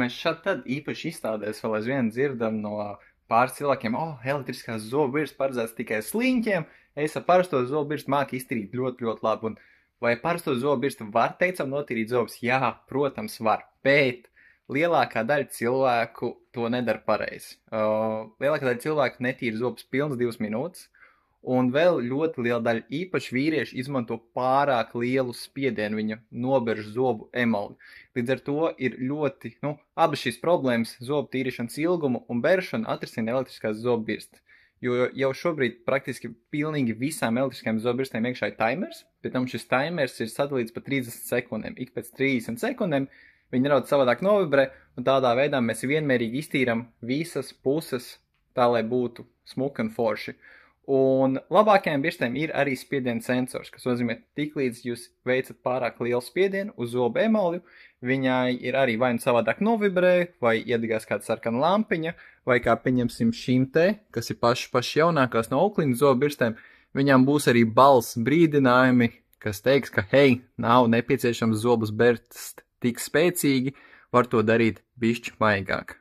Mēs šad tad īpaši izstādēs vēl aizvien dzirdam no pāris cilvēkiem, elektriskās zobu virsmas paredzēts tikai sliņķiem, es ar parasto zobu birstu māku iztīrīt ļoti, ļoti labi. Un vai parasto zobu birstu var, teicam, notīrīt zobus? Jā, protams, var, bet lielākā daļa cilvēku to nedara pareizi. Lielākā daļa cilvēku netīra zobus pilnas 2 minūtes, un vēl ļoti liela daļa īpaši vīrieši izmanto pārāk lielu spiedienu, viņa noberž zobu emali. Līdz ar to ir ļoti, abas šīs problēmas, zobu tīrīšanas ilgumu un beršanu atrisina elektriskās zobu birstas. Jo jau šobrīd praktiski pilnīgi visām elektriskajām zobu birstēm iekšā ir timers, pēc tam šis timers ir sadalīts pa 30 sekundēm. Ik pēc 30 sekundēm viņi nedaudz savādāk novibrē, un tādā veidā mēs vienmērīgi iztīram visas puses tā, lai būtu smuki un forši. Un labākajām birstēm ir arī spiediena sensors, kas nozīmē, tiklīdz jūs veicat pārāk lielu spiedienu uz zobu emali, viņai ir arī vai nu savādāk novibrē, vai iedegās kāda sarkana lampiņa, vai kā pieņemsim šīm te, kas ir paši jaunākās no Oakley zobu birstēm, viņām būs arī balss brīdinājumi, kas teiks, ka hei, nav nepieciešams zobus berst tik spēcīgi, var to darīt bišķi maigāk.